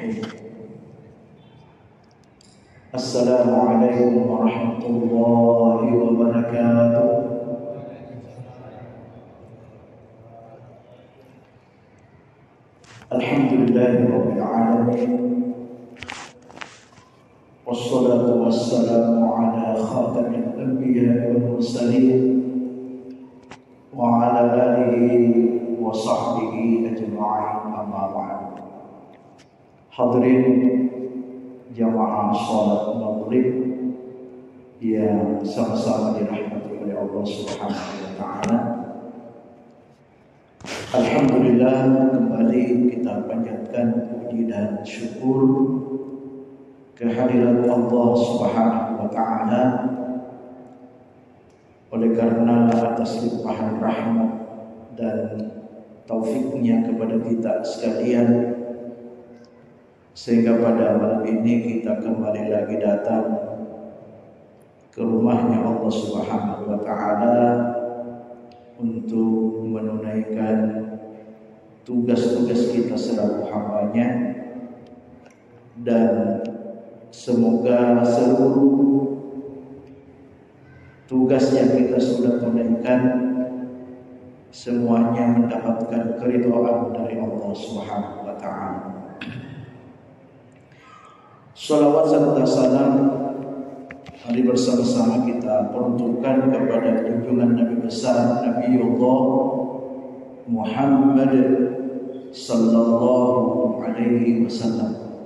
الرحيم. السلام عليكم ورحمة الله وبركاته. الحمد لله رب العالمين، والصلاة والسلام على خاتم الأنبياء والمرسلين وعلى آله وصحبه أجمعين. أما بعد. Hadirin jamaah salat maghrib yang sama-sama dirahmati oleh Allah Subhanahu wa taala. Alhamdulillah, kembali kita panjatkan puji dan syukur kehadirat Allah Subhanahu wa taala, oleh karena atas limpahan rahmat dan taufiknya kepada kita sekalian, sehingga pada malam ini kita kembali lagi datang ke rumahnya Allah Subhanahu wa taala untuk menunaikan tugas-tugas kita selaku hamba-Nya, dan semoga seluruh tugas yang kita sudah tunaikan semuanya mendapatkan keridhaan dari Allah Subhanahu wa taala. Salawat serta salam mari bersama-sama kita peruntukkan kepada junjungan Nabi besar Nabiullah Muhammad sallallahu alaihi wasallam.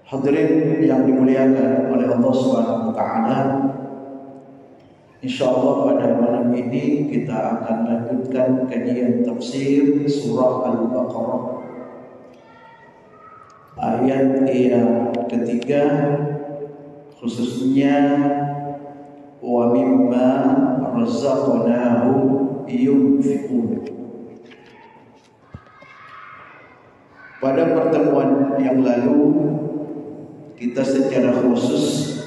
Hadirin yang dimuliakan oleh Allah Subhanahu wa taala, insyaallah pada malam ini kita akan lanjutkan kajian tafsir surah Al-Baqarah ayat yang ketiga, khususnya wa mimma razaqnahum yunfiqun. Pada pertemuan yang lalu kita secara khusus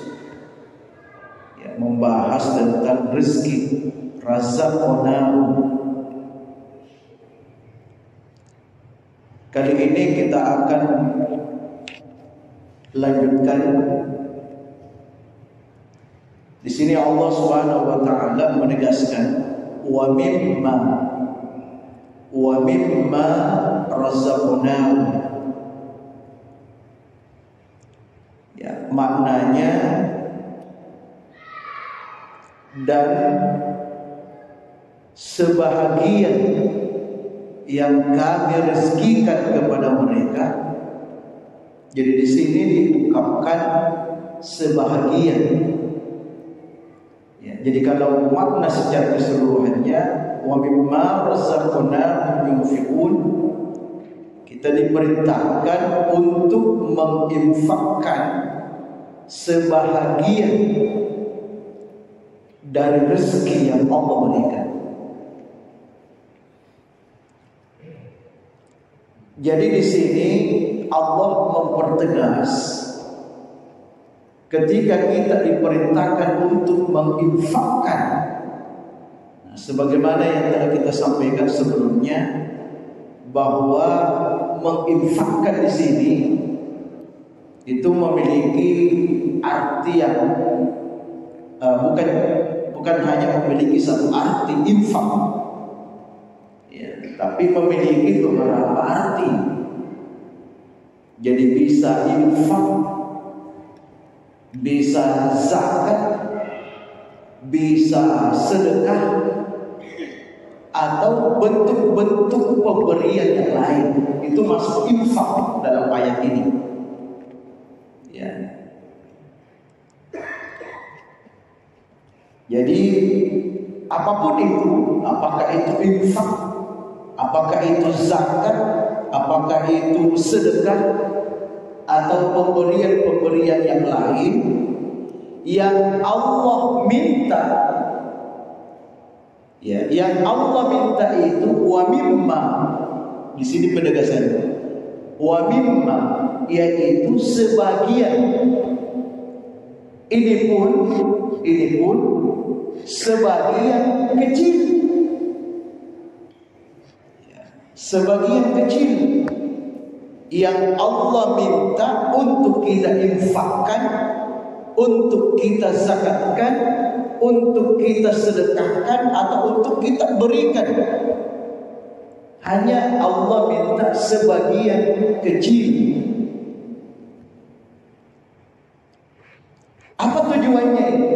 membahas tentang rezeki, razaqnahum. Kali ini kita akan lanjutkan. Di sini Allah Subhanahu wa taala menegaskan wa mimma razaqnahum. Ya, maknanya dan sebahagian yang kami rezekikan kepada mereka. Jadi di sini diungkapkan sebahagian. Ya, jadi kalau makna secara keseluruhannya wa mimma razaqnahum yunfiqun, kita diperintahkan untuk menginfakkan sebahagian dari rezeki yang Allah berikan. Jadi di sini Allah mempertegas ketika kita diperintahkan untuk menginfakkan. Nah, sebagaimana yang telah kita sampaikan sebelumnya, bahwa menginfakkan di sini itu memiliki arti yang bukan hanya memiliki satu arti infak, ya, tapi memiliki beberapa arti. Jadi bisa infak, bisa zakat, bisa sedekah, atau bentuk-bentuk pemberian yang lain. Itu masuk infak dalam ayat ini. Ya. Jadi apapun itu, apakah itu infak, apakah itu zakat, apakah itu sedekah, atau pemberian-pemberian yang lain yang Allah minta, ya, yang Allah minta itu wa mimma. Di sini penegasannya wa mimma, yaitu sebagian. Ini pun sebagian kecil, ya, sebagian kecil. yang Allah minta untuk kita infakkan, untuk kita zakatkan, untuk kita sedekahkan, atau untuk kita berikan. Hanya Allah minta sebagian kecil. Apa tujuannya ini?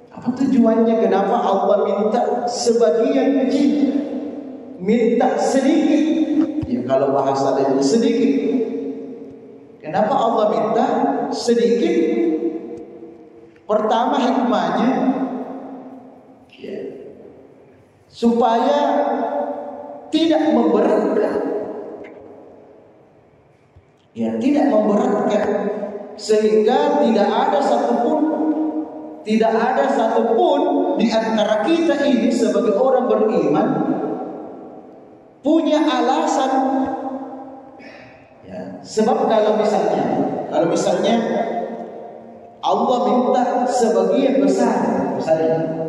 Apa tujuannya? Kenapa Allah minta sebagian kecil? Minta sedikit. Ya, kalau bahasa lain sedikit. Kenapa Allah minta sedikit? Pertama hikmahnya, ya, supaya tidak memberatkan. Ya, tidak memberatkan, sehingga tidak ada satupun di antara kita ini sebagai orang beriman punya alasan. Ya, sebab kalau misalnya Allah minta sebagian besar, misalnya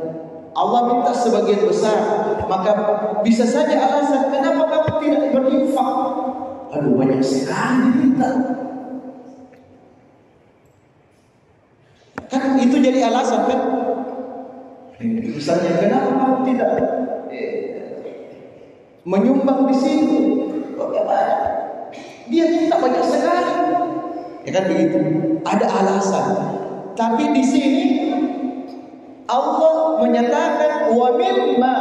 Allah minta sebagian besar, maka bisa saja alasan kenapa kamu tidak berinfak. Aduh, banyak sekali minta. Kan itu jadi alasan kan? Misalnya kenapa kamu tidak menyumbang di sini? Bagaimana? Dia minta banyak sekali. Ya kan begitu? Ada alasan. Tapi di sini Allah menyatakan wa mimma,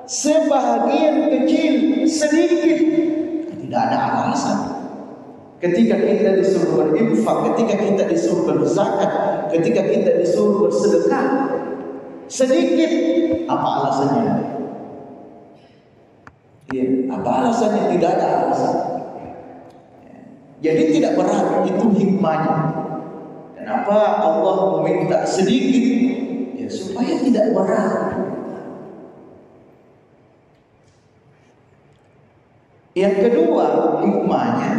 sebahagian kecil, sedikit. Tidak ada alasan. Ketika kita disuruh berinfak, ketika kita disuruh berzakat, ketika kita disuruh bersedekah, sedikit. Apa alasannya? Ya, apa alasannya? Tidak ada alasan. Jadi tidak berat, itu hikmahnya. Kenapa Allah meminta sedikit? Ya, supaya tidak berat. Yang kedua hikmahnya,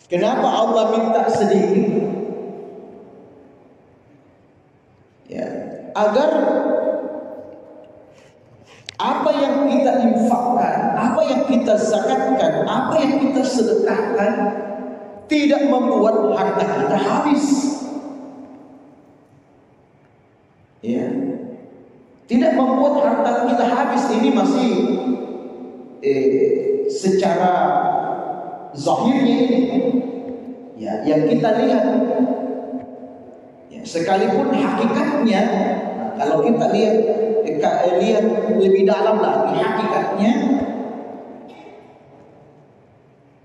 kenapa Allah minta sedikit? Ya, agar apa yang kita infakkan, apa yang kita zakatkan, apa yang kita sedekahkan tidak membuat harta kita habis. Ya, tidak membuat harta kita habis. Ini masih secara zahirnya ini, ya, yang kita lihat. Ya, sekalipun hakikatnya, kalau kita lihat lebih dalam lagi hakikatnya,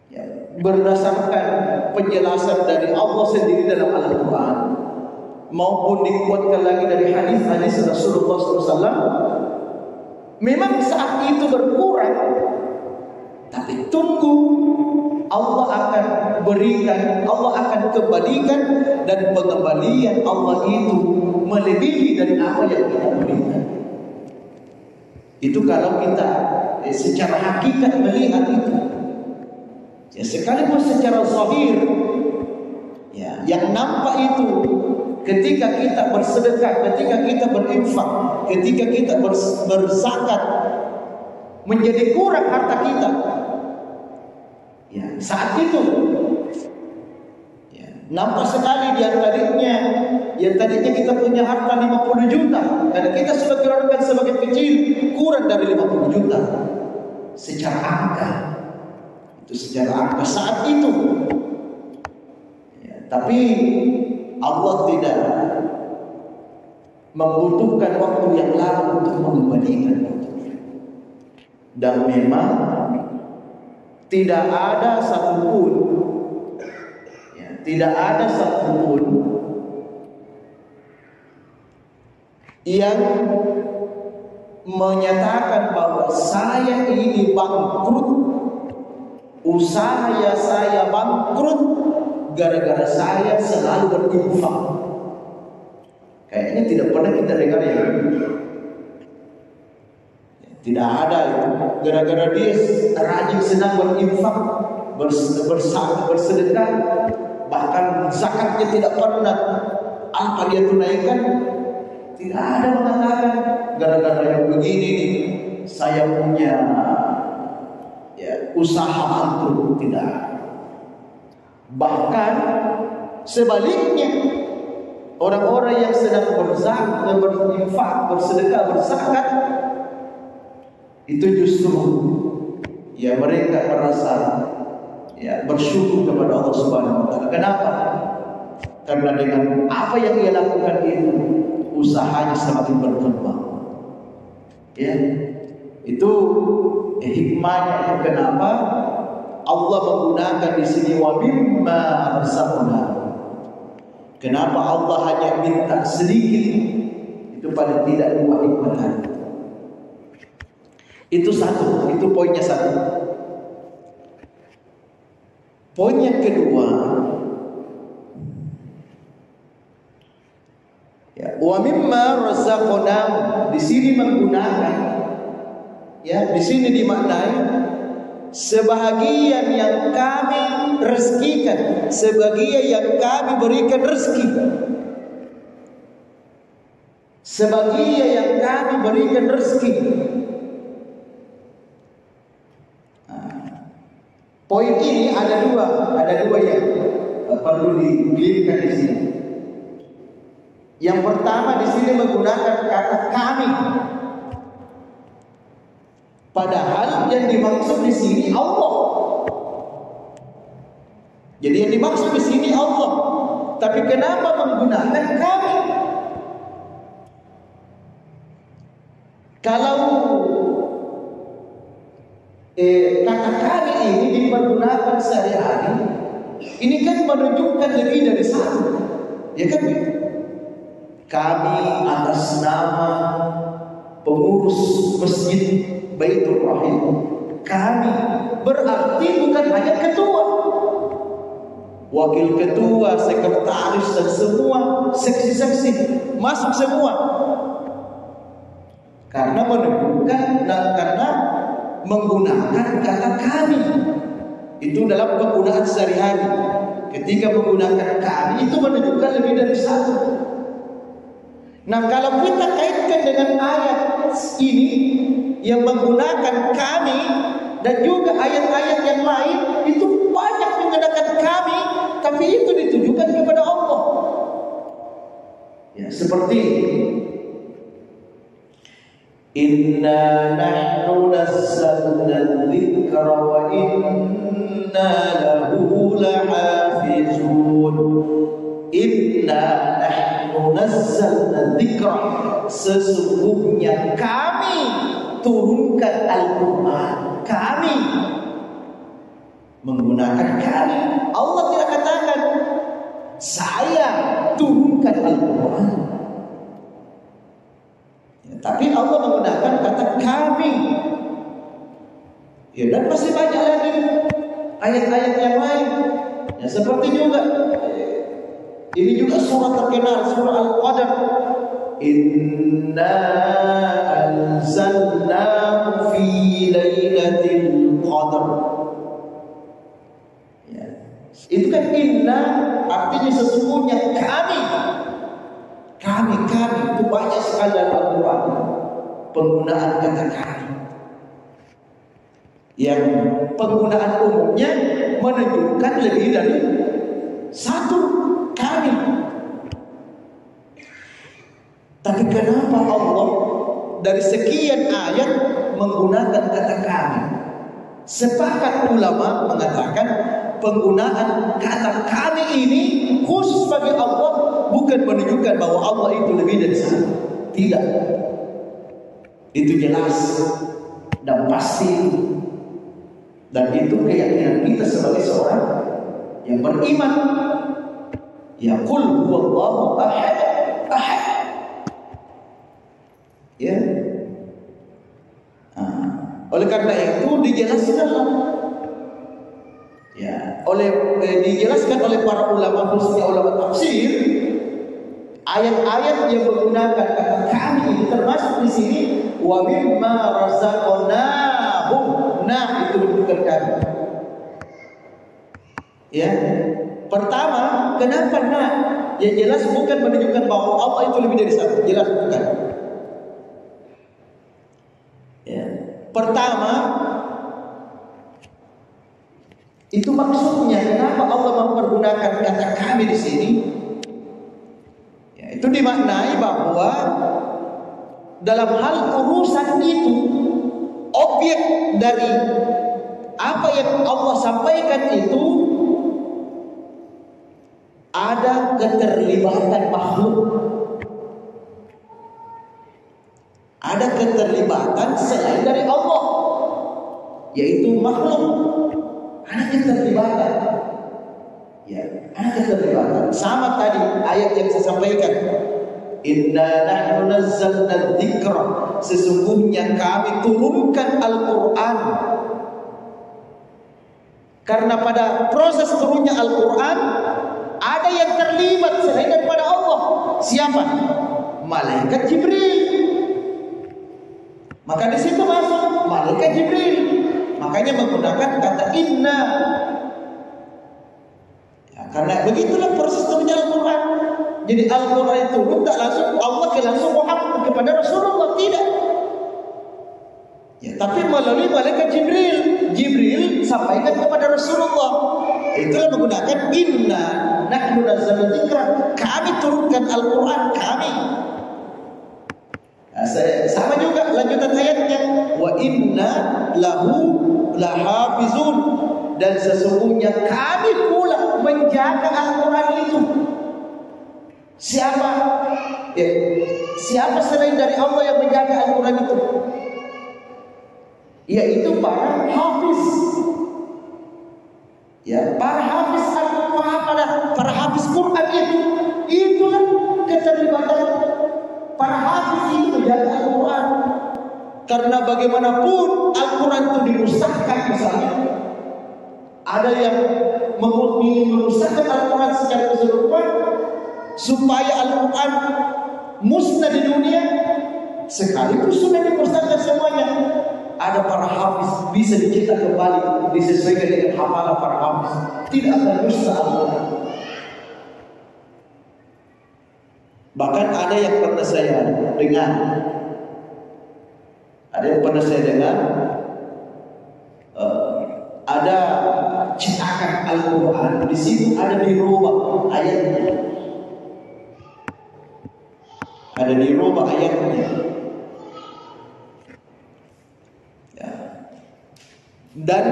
ya, berdasarkan penjelasan dari Allah sendiri dalam Al-Quran maupun dikuatkan lagi dari hadis-hadis Rasulullah SAW, memang saat itu berkurang, tapi tunggu, Allah akan berikan, Allah akan kembalikan, dan pengembalian Allah itu melebihi dari apa yang kita berikan. Itu kalau kita secara hakikat melihat itu. Ya, sekalipun secara zahir, ya, yang nampak itu ketika kita bersedekah, ketika kita berinfak, ketika kita berzakat, menjadi kurang harta kita. Ya, saat itu ya, nampak sekali yang tadinya kita punya harta 50 juta, karena kita sudah keluarkan sebagai kecil, kurang dari 50 juta secara angka. Itu secara angka saat itu. Ya, tapi Allah tidak membutuhkan waktu yang lama untuk mengembalikan itu. Dan memang tidak ada satupun, ya, tidak ada satupun yang menyatakan bahwa saya ini bangkrut, usaha saya bangkrut gara-gara saya selalu berinfak. Kayaknya tidak pernah kita dengar ya. Tidak ada itu. Gara-gara dia rajin senang berinfak, bersedekah, bahkan zakatnya tidak pernah apa dia tunaikan. Tidak ada mengatakan gara-gara yang begini nih saya punya ya, usaha antum, tidak. Bahkan sebaliknya, orang-orang yang sedang berzakat, berinfak, bersedekah, berzakat, itu justru ya mereka merasa ya bersyukur kepada Allah Subhanahu wa taala. Kenapa? Karena dengan apa yang ia lakukan itu, usahanya semakin berkembang. Ya, itu hikmahnya. Kenapa Allah menggunakan di sini wa mimma razaqnahum? Kenapa Allah hanya minta sedikit? Itu paling tidak dua hikmah tadi. Itu satu, itu poinnya satu. Poin yang kedua, ya, wa mimma razaqnahum di sini menggunakan, ya, di sini dimaknai sebahagian yang kami rezekikan, sebagian yang kami berikan rezeki, sebagian yang kami berikan rezeki. Poin ini ada dua yang perlu dilihat di sini. Yang pertama, di sini menggunakan kata kami, padahal yang dimaksud di sini Allah. Jadi yang dimaksud di sini Allah, tapi kenapa menggunakan kami? Kalau kata kami ini dipergunakan sehari-hari, ini kan menunjukkan lebih dari satu, ya kan? Kami atas nama pengurus masjid Baitur Rahim, kami berarti bukan hanya ketua, wakil ketua, sekretaris, dan semua seksi-seksi masuk semua, karena menunjukkan dan karena menggunakan kata kami itu dalam penggunaan sehari-hari. Ketika menggunakan kami itu menunjukkan lebih dari satu. Nah, kalau kita kaitkan dengan ayat ini yang menggunakan kami dan juga ayat-ayat yang lain, itu banyak menggunakan kami, tapi itu ditujukan kepada Allah. Ya, seperti inna nahnu nazzalna dzikra wa inna lahu lahafizun. Inna nahnu nazzalna dzikra, sesungguhnya kami turunkan Al-Quran. Kami menggunakan kami. Allah tidak katakan saya turunkan Al-Quran, tapi Allah menggunakan kata kami. Ya, dan masih banyak lagi ayat-ayat yang lain. Ya, seperti juga ini juga surah terkenal, surah Al-Qadar. Inna anzalnahu fi lailatul qadar. Ya, itu kan inna artinya sesungguhnya kami. Kami itu banyak sekali dalam Al-Quran penggunaan kata kami, yang penggunaan umumnya menunjukkan lebih dari satu kami. Tapi kenapa Allah dari sekian ayat menggunakan kata kami? Sepakat ulama mengatakan penggunaan kata kami ini khusus bagi Allah, bukan menunjukkan bahwa Allah itu lebih dari satu. Tidak. Itu jelas dan pasti. Dan itu keyakinan kita sebagai seorang yang beriman. Ya qul huwallahu ahad. Ahad. Ya. Oleh karena itu dijelaskan, ya, dijelaskan oleh para ulama, khususnya ulama tafsir, ayat-ayat yang menggunakan kata kami ini termasuk di sini wa mimma razaqnahum. Nah, itu bukan kami. Ya. Pertama, kenapa nah? Ya jelas bukan menunjukkan bahwa Allah itu lebih dari satu. Jelas bukan. Ya. Pertama, Itu maksudnya kenapa Allah mempergunakan kata kami di sini? Ya, itu dimaknai bahwa dalam hal urusan itu, objek dari apa yang Allah sampaikan itu ada keterlibatan makhluk, ada keterlibatan selain dari Allah, yaitu makhluk. Ada keterlibatan, ya, ada keterlibatan. Sama tadi ayat yang saya sampaikan, Inna nahnu nazzalna dzikra, sesungguhnya kami turunkan Al-Quran. Karena pada proses turunnya Al-Quran ada yang terlibat selain daripada Allah. Siapa? Malaikat Jibril. Maka di situ masuk malaikat Jibril. Makanya menggunakan kata inna. Ya, karena begitulah proses turunnya Al-Quran. Jadi Al-Quran itu tak langsung Allah langsung Muhammad kepada Rasulullah, tidak. Ya, tapi melalui malaikat Jibril. Jibril sampaikan kepada Rasulullah. Itulah menggunakan inna nahnu nazzalna dzikra. Kami turunkan Al-Quran, kami. Nah, sama juga lanjutan ayatnya, wa inna lahu lahafizun, dan sesungguhnya kami pula menjaga Al-Quran itu. Siapa? Ya, siapa selain dari Allah yang menjaga Al-Quran itu? Yaitu para hafiz. Ya, para hafiz Al-Quran, para hafiz Quran itu. Itulah keterlibatan para hafiz itu menjaga Al-Quran. Karena bagaimanapun Al-Quran itu dirusakkan, misalnya ada yang ingin merusakkan Al-Quran secara keseluruhan supaya Al-Quran musnah di dunia, sekaligus sudah dimusnahkan semuanya. Ada para hafiz bisa dicetak kembali disesuaikan dengan hafalan para hafiz, tidak akan dusta Al-Quran. Bahkan ada yang pernah saya dengar, ada cetakan Al-Quran, di situ ada dirubah ayatnya, ya. Dan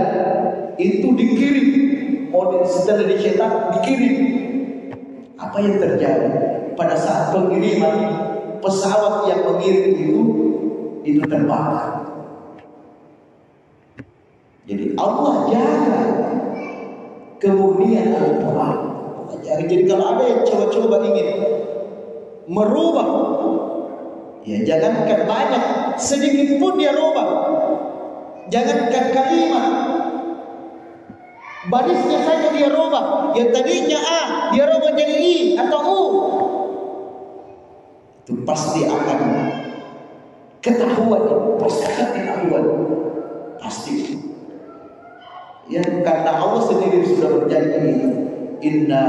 itu dikirim, setelah dicetak dikirim. Apa yang terjadi pada saat pengiriman? Pesawat yang mengirim itu terbakar. Jadi Allah jaga kemurnian Al-Quran. Jadi kalau ada yang coba-coba ingin merubah, ya jangankan banyak, sedikit pun dia rubah. Jangankan kalimat, barisnya saja dia rubah. Yang tadinya A dia rubah jadi I atau U, itu pasti akan ketahuan, pasti. Ya, karena Allah sendiri sudah berjanji, inna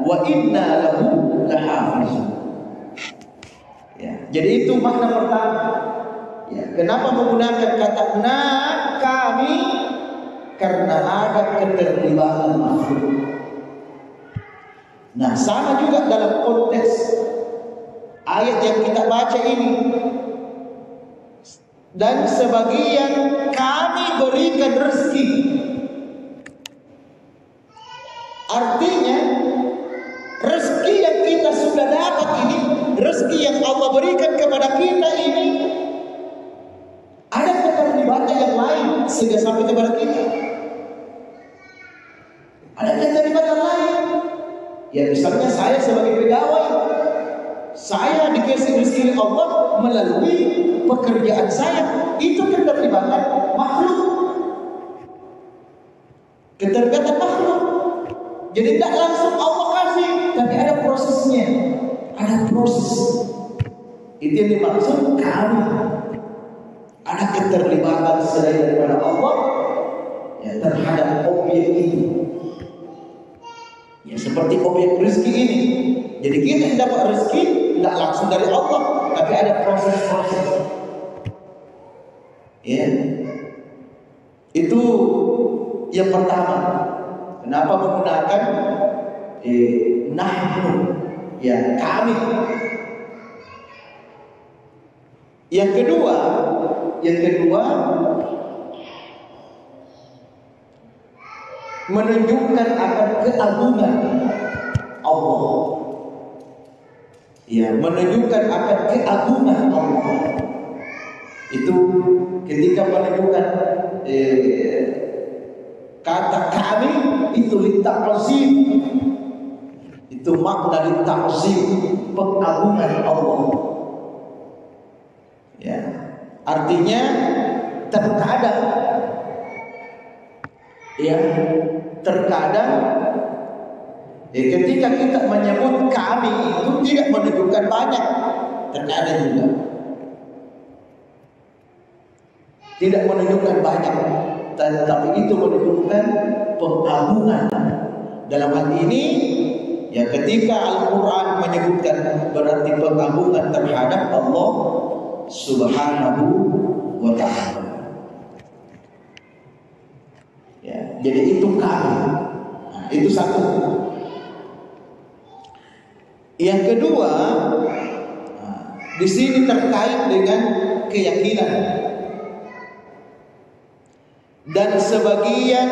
lahu lahafizun. Ya, jadi itu makna pertama. Ya, kenapa menggunakan kata na kami? Karena ada keterlibatan makhluk. Nah, sama juga dalam konteks ayat yang kita baca ini. Dan sebagian kami berikan rezeki. Artinya rezeki yang kita sudah dapat ini, rezeki yang Allah berikan kepada kita ini, ada keterlibatan yang lain sehingga sampai kepada kita. Ada keterlibatan lain. Ya, misalnya saya sebagai pegawai, saya dikasih rezeki Allah melalui pekerjaan saya, itu keterlibatan makhluk. Keterlibatan makhluk. Jadi tidak langsung Allah kasih, tapi ada prosesnya, ada proses. Itu yang dimaksud kami. Ada keterlibatan selain daripada Allah, ya, terhadap objek itu. Ya, seperti objek rezeki ini. Jadi kita dapat rezeki tidak langsung dari Allah, tapi ada proses-proses. Ya, itu yang pertama. Kenapa menggunakan nahnu? Ya, kami. Yang kedua menunjukkan akan keagungan Allah. Ya, menunjukkan akan keagungan Allah. Itu ketika menunjukkan kata kami itu lita'zim. Itu makna lita'zim, pengagungan Allah. Ya, artinya terkadang ketika kita menyebut kami itu tidak menunjukkan banyak, terkadang juga tidak menunjukkan banyak, tetapi itu menunjukkan pengagungan. Dalam hal ini ya, ketika Al-Quran menyebutkan berarti pengagungan terhadap Allah Subhanahu wa ta'ala. Ya, jadi itu kami. Nah, itu satu. Yang kedua, di sini terkait dengan keyakinan. Dan sebagian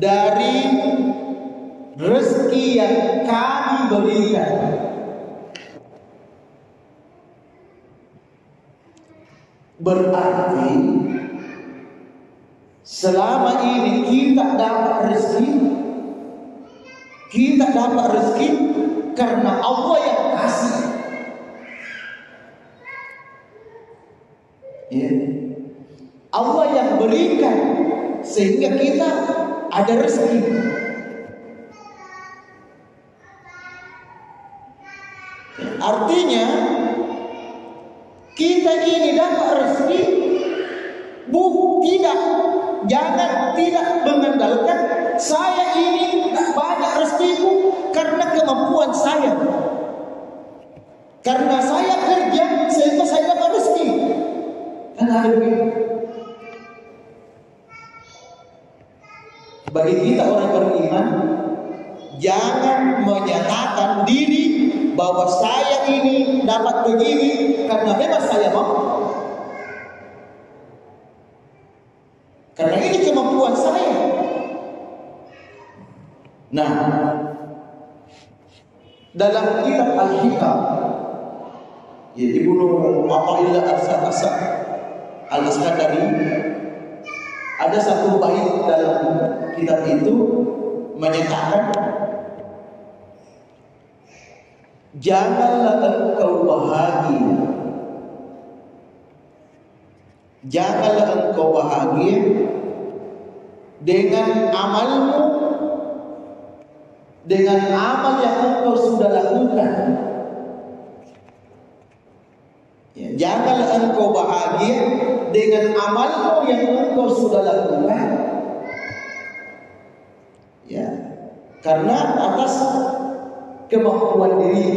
dari rezeki yang kami berikan, berarti selama ini kita dapat rezeki karena Allah yang kasih. Ya. Allah yang berikan sehingga kita ada rezeki. Artinya kita ini dapat rezeki tidak mengandalkan saya ini banyak rezekiku karena kemampuan saya. Karena saya kerja sehingga saya dapat rezeki. Kan ada begitu. Bagi kita orang beriman, jangan menyatakan diri bahwa saya ini dapat begini karena memang saya mau. Karena ini kemampuan saya. Nah, dalam kitab Al-Hikam, ya, Ibnu Athaillah Al-Askandari, ada satu bait dalam kitab itu menyatakan, janganlah engkau bahagia dengan amalmu, dengan amal yang engkau sudah lakukan. Ya, janganlah engkau bahagia dengan amalmu yang engkau sudah lakukan. Ya, karena atas kemampuan diri.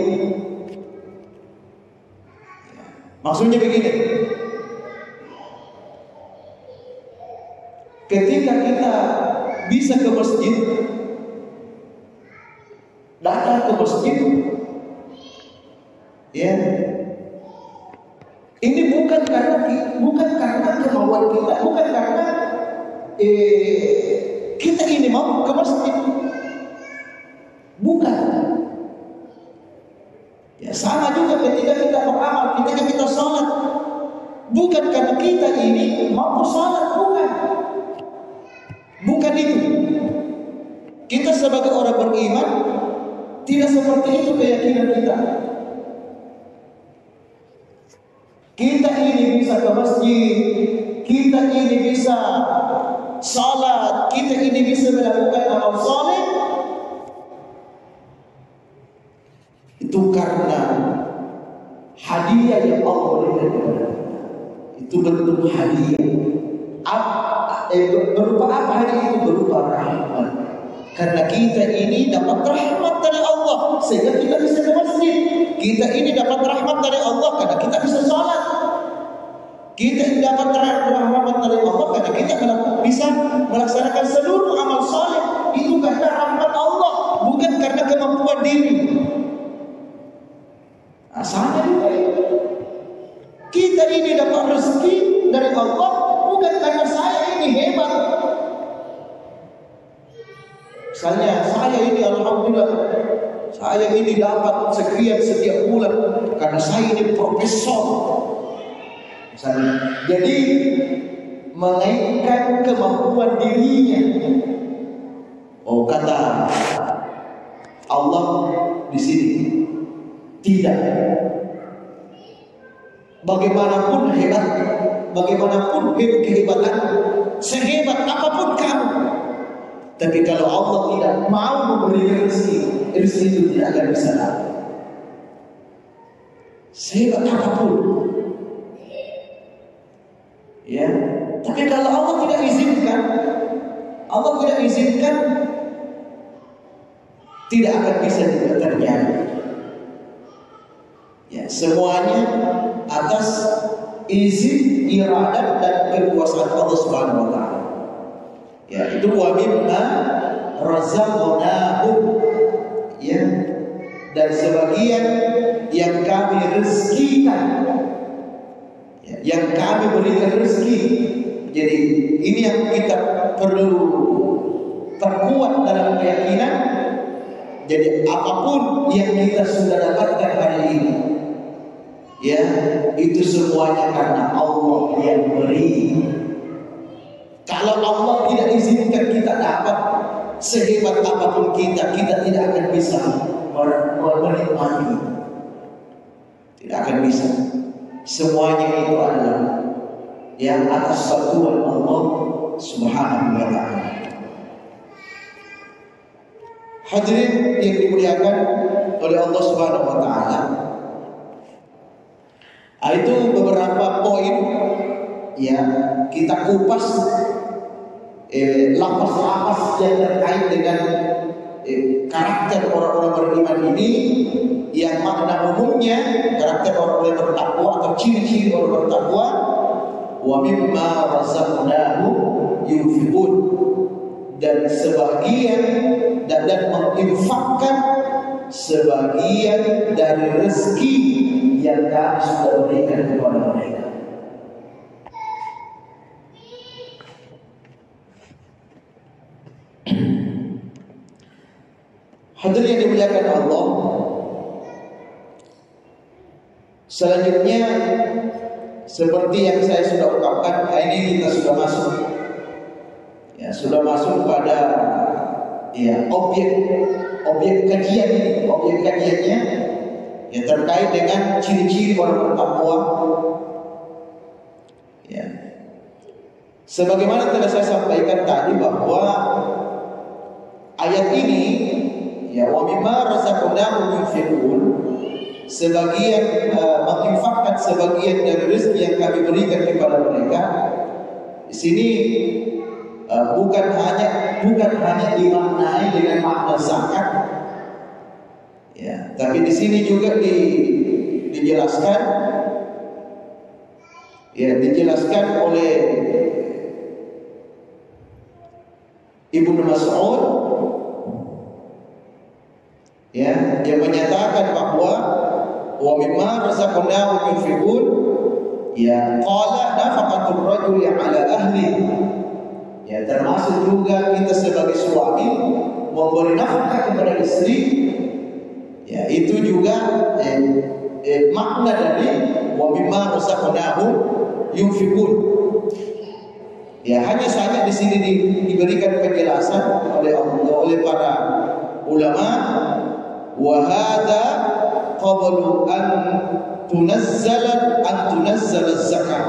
Ya, maksudnya begini. Ketika kita bisa ke masjid, datang ke masjid, ya, ini bukan karena kemauan kita, bukan karena kita ini mau ke masjid, bukan. Ya, sama juga ketika kita beramal, ketika kita sholat, bukan karena kita ini mau sholat, bukan itu. Kita sebagai orang beriman tidak seperti itu keyakinan kita. Kita ini bisa ke masjid, kita ini bisa salat, kita ini bisa melakukan amal saleh, itu karena hadiah yang Allah berikan kepada kita. Itu bentuk hadiah. Berupa apa hadiah itu? Berupa rahmat. Karena kita ini dapat rahmat dari Allah sehingga kita bisa ke masjid. Kita ini dapat rahmat dari Allah karena kita bisa sholat. Kita ini dapat rahmat dari Allah karena kita bisa melaksanakan seluruh amal saleh. Itu Misalnya saya ini alhamdulillah, saya ini dapat sekian setiap bulan karena saya ini profesor. Misalnya, jadi mengaitkan kemampuan dirinya. Oh, kata Allah di sini tidak. Bagaimanapun hebat, bagaimanapun kehebatan, sehebat apapun kamu, tapi kalau Allah tidak mau memberi rezeki, rezeki itu tidak akan bisa dapat. Sehebat apapun, ya. Tapi kalau Allah tidak izinkan, Allah tidak izinkan, tidak akan bisa juga terjadi. Ya, semuanya atas izin, iradat dan kekuasaan Allah Subhanahu wa taala. Ya, itu wa mimma razaqnahum, ya, dan sebagian yang kami rezekikan, ya, yang kami berikan rezeki. Jadi ini yang kita perlu perkuat dalam keyakinan. Jadi apapun yang kita sudah dapatkan hari ini, ya, itu semuanya karena Allah yang beri. Kalau Allah tidak izinkan kita dapat, sehebat apapun kita tidak akan bisa menikmati. Tidak akan bisa. Semuanya itu adalah yang atas satuan Allah Subhanahu wa taala. Hadirin yang dimuliakan oleh Allah Subhanahu wa taala, itu beberapa poin ya, kita kupas lapas-lapas yang terkait dengan karakter orang-orang beriman ini, yang makna umumnya karakter orang-orang bertakwa atau ciri-ciri orang bertakwa. Wa mimma razaqnahum yunfiqun, dan sebagian dan menginfakkan sebagian dari rezeki yang kami sudah berikan kepada mereka. Hadirin yang dimuliakan Allah, selanjutnya seperti yang saya sudah ungkapkan, ini kita sudah masuk, ya, sudah masuk pada ya objek kajian ini. Objek kajiannya ya terkait dengan ciri-ciri orang bertakwa. Ya, sebagaimana telah saya sampaikan tadi bahwa ayat ini, ya, wa mimma razaqnahum yunfiqun, sebagian menginfakkan sebagian dari rezeki yang kami berikan kepada mereka. Di sini bukan hanya dimaknai dengan makna zakat, ya, tapi di sini juga dijelaskan, ya, dijelaskan oleh Ibnu Mas'ud, ya, yang menyatakan bahwa wa mimma razaqnahum yunfiqun, ya, qala nafaqatul rajuli ala ahli, ya, termasuk juga kita sebagai suami memberi nafkah kepada istri, ya, itu juga makna dari wa mimma razaqnahum yunfiqun. Ya, hanya saja di sini diberikan penjelasan oleh para ulama, wa hadza qablu an tunazzala zakat.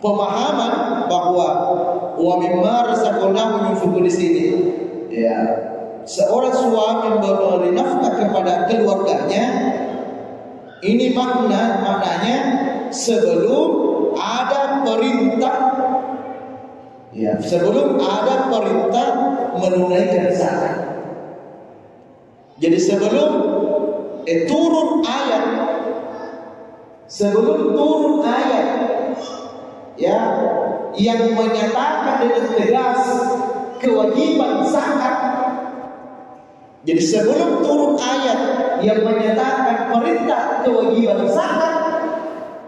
Pemahaman bahwa wa mimma razaqnahum yunfiqun di sini, ya, seorang suami memberi nafkah kepada keluarganya, ini maknanya sebelum ada perintah, ya, sebelum ada perintah menunaikan zakat. Jadi sebelum turun ayat, ya, yang menyatakan dengan tegas kewajiban zakat. Jadi sebelum turun ayat yang menyatakan perintah kewajiban zakat,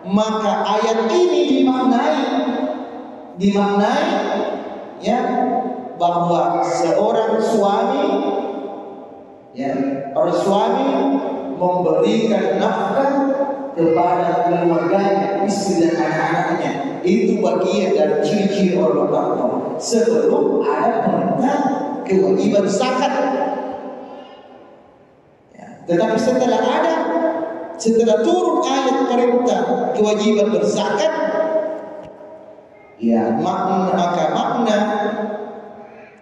maka ayat ini dimaknai, ya, bahwa seorang suami, ya, orang suami memberikan nafkah kepada keluarganya, istri dan anak-anaknya. Itu bagian dari ciri-ciri orang takwa. Sebelum ada perintah kewajiban zakat. Ya, tetapi setelah turun ayat perintah kewajiban berzakat, ya makna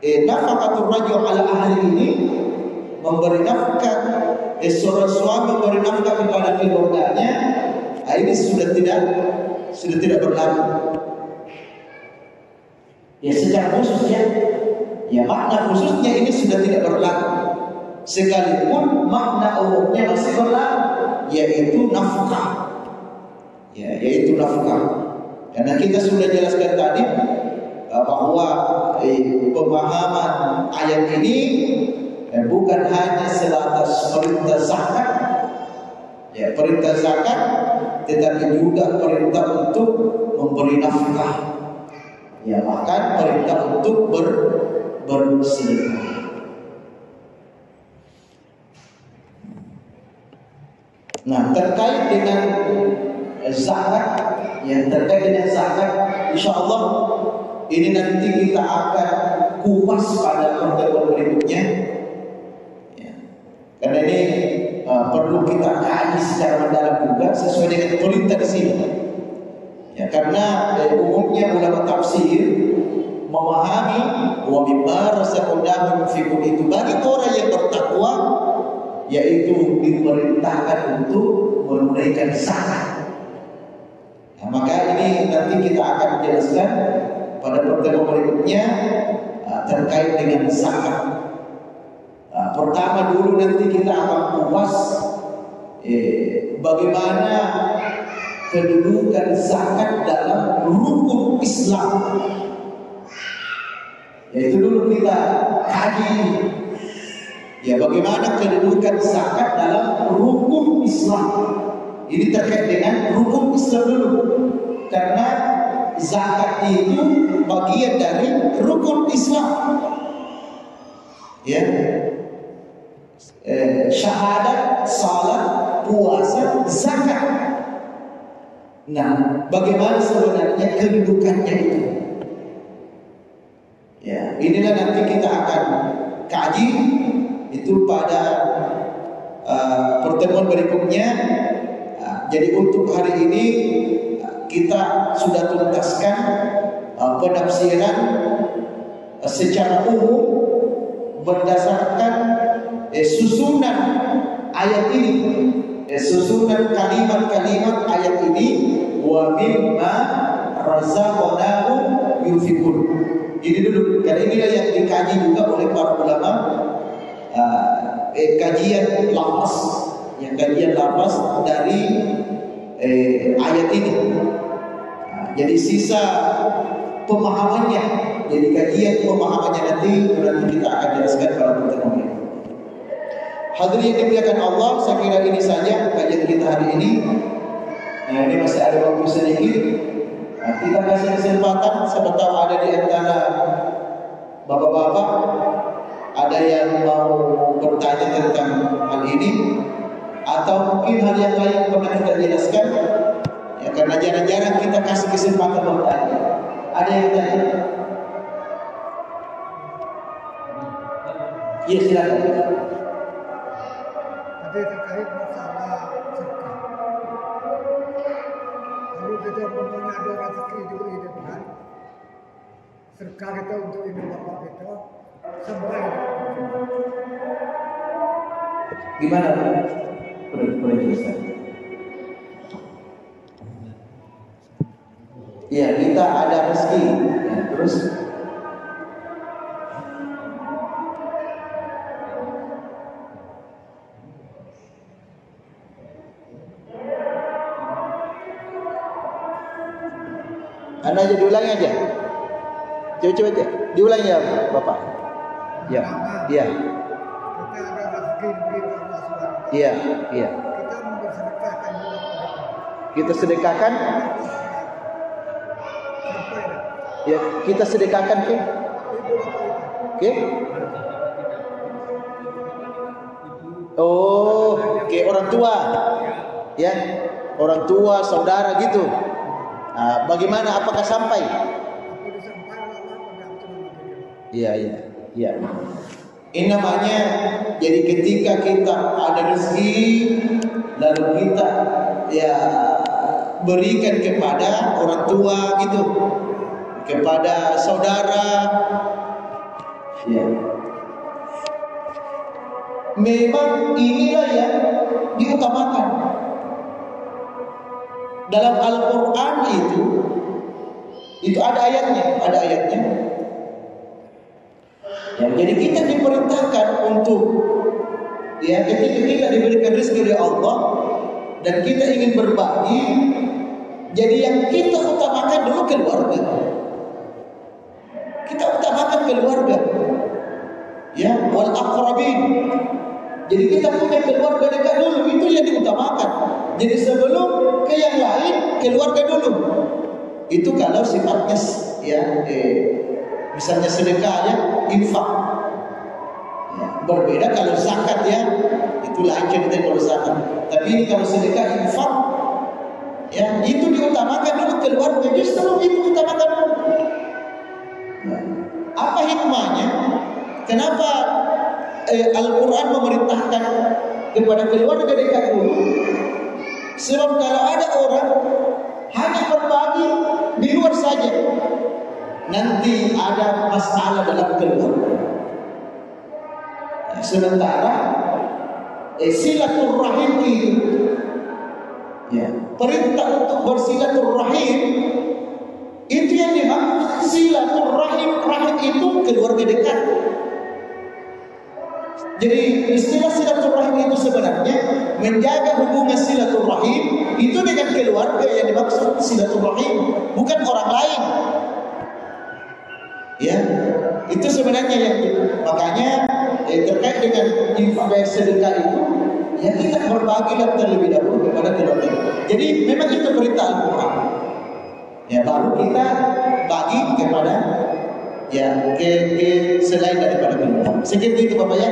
nafaqatul rajul ala ahli ini, memberi nafkah, seorang suami memberi nafkah kepada keluarganya, ini sudah tidak berlaku. Ya secara khususnya, ya makna khususnya ini sudah tidak berlaku. Sekalipun makna umumnya masih berlaku, yaitu nafkah. Ya, yaitu nafkah. Karena kita sudah jelaskan tadi bahwa pemahaman ayat ini bukan hanya sebatas perintah zakat, ya perintah zakat, tetapi juga perintah untuk memberi nafkah, ya bahkan perintah untuk bersedekah. Nah, terkait dengan zakat, yang terkait dengan zakat, insya Allah ini nanti kita akan kupas pada pertemuan berikutnya. Ya. Karena ini perlu kita kaji secara mendalam juga sesuai dengan perintah di sini. Ya, karena umumnya ulama tafsir memahami wa mimma razaqnahum yunfiqun, itu bagi orang yang bertakwa, yaitu diperintahkan untuk menunaikan zakat. Nah, maka ini nanti kita akan jelaskan pada pertemuan berikutnya terkait dengan zakat. Pertama dulu nanti kita akan kupas bagaimana kedudukan zakat dalam rukun Islam. Yaitu dulu kita kaji, ya bagaimana kedudukan zakat dalam rukun Islam. Ini terkait dengan rukun Islam dulu, karena zakat itu bagian dari rukun Islam. Ya, syahadat, salat, puasa, zakat. Nah, bagaimana sebenarnya kedudukannya itu? Ya, inilah nanti kita akan kaji itu pada pertemuan berikutnya. Jadi untuk hari ini kita sudah tuntaskan penafsiran secara umum berdasarkan susunan ayat ini, susunan kalimat-kalimat ayat ini, wa mimma razaqnahum yunfiqun. Ini dulu, karena inilah yang dikaji juga oleh para ulama, kajian lafaz, yang kajian lafaz dari ayat ini. Jadi sisa pemahamannya, jadi kajian pemahamannya nanti kita akan jelaskan pada pertemuan ini. Hadirin yang dimuliakan Allah, saya kira ini saja kajian kita hari ini. Ini masih ada waktu sedikit. Kita kasih kesempatan, siapa tahu ada di antara bapak-bapak ada yang mau bertanya tentang hal ini, atau mungkin hal yang lain pernah kita jelaskan. Ya, karena jarang-jarang kita kasih kesempatan bertanya. Ada yang tanya? Iya, silakan. Tadi terkait masalah sedekah. Kalau kita mempunyai ada rezeki juga ini kan, sedekah kita untuk ibu bapak kita sebaik. Gimana? Boleh jelaskan? Iya, kita ada rezeki, ya, terus Anda aja diulangi aja. Coba aja. Diulangi ya, Bapak. Ya. Iya. Kita ada rezeki diberi Allah SWT. Iya, iya. Kita membersedekahkan juga. Kita sedekahkan. Sampai dah. Ya, kita sedekahkan ke Ibu bapak kita. Oke. Oh, kayak orang tua, ya, orang tua, saudara gitu. Nah, bagaimana? Apakah sampai? Iya, iya, iya. Ini namanya, jadi ketika kita ada rezeki, lalu kita ya berikan kepada orang tua gitu, kepada saudara, ya. Memang inilah yang diutamakan. Dalam Al-Quran itu ada ayatnya. Ya, jadi kita diperintahkan untuk, ya, ketika kita diberikan rezeki oleh Allah dan kita ingin berbagi, jadi yang kita utamakan dulu keluarga. Kita utamakan keluarga. Ya, wal aqrabin. Jadi kita punya keluarga dekat dulu, itu yang diutamakan. Jadi sebelum ke yang lain, keluarga dulu. Itu kalau sifatnya ya, misalnya sedekah ya, infak. Ya, berbeda kalau zakat ya, itu lain cerita kalau zakat. Tapi ini kalau sedekah infak, ya itu diutamakan dulu keluarga. Justru itu diutamakan dulu. Ya. Apa hikmahnya? Kenapa Al-Quran memerintahkan kepada keluarga dekat dulu? Sebab kalau ada orang hanya berbagi di luar saja, nanti ada masalah dalam keluarga. Sementara silaturahim itu, ya, perintah untuk bersilaturahim itu yang dimaksud silaturahim. Rahim itu keluarga dekat. Jadi istilah silaturahim itu sebenarnya menjaga hubungan silaturahim itu dengan keluarga yang dimaksud silaturahim, bukan orang lain. Ya, itu sebenarnya yang makanya terkait dengan infak sedekah itu, ya kita berbagilah terlebih dahulu kepada keluarga. Jadi memang itu perintah Al-Quran. Ya, baru kita bagi kepada ya ke selain daripada keluarga. Segitu itu Bapak ya.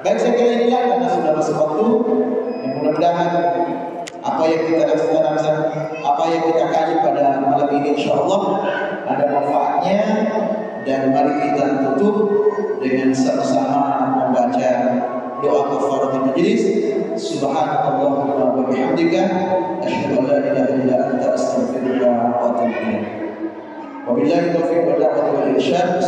Baik, saya kira inilah karena sudah masuk waktu. Mudah-mudahan apa yang kita laksanakan, apa yang kita kaji pada malam ini, insyaallah ada manfaatnya. Dan mari kita tutup dengan sama-sama membaca doa kafaratul majlis. Subhanallahumma wa bihamdika, asyhadu an la ilaha illa anta, astaghfiruka wa atubu ilaik. Wabillahi taufiq wal hidayah wal irsyad.